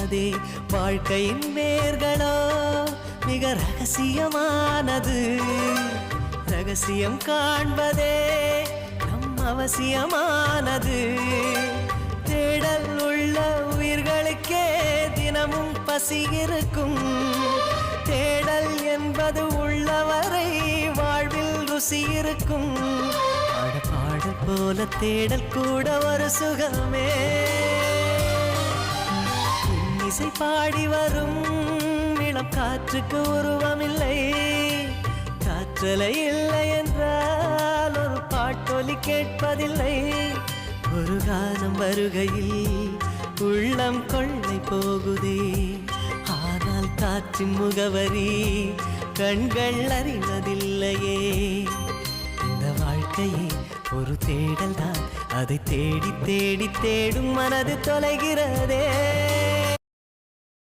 தொலைகிறதே. வாழ்க்கையின் வேர்களோ மிக ரகசியமானது. ரகசியம் காண்பதே நம் அவசியமானது. தேடல் உள்ள உயிர்களுக்கே தினமும் பசி இருக்கும். தேடல் என்பது உள்ளவரை வாழ்வில் ருசி இருக்கும். பாடல் போல தேடல் கூட ஒரு சுகமே. இசை பாடி வரும் இளம் காற்றுக்கு உருவமில்லை. காற்றலை இல்லை என்றால் ஒரு பாட்டொலி கேட்பதில்லை. ஒரு காலம் வருகையில் உள்ளம் கொள்ளை போகுதே. ஆனால் காற்றின் முகவரி கண்கள் அறிவதில்லையே. இந்த வாழ்க்கையே ஒரு தேடல் தான். அதை தேடி தேடி தேடும் மனது தொலைகிறதே.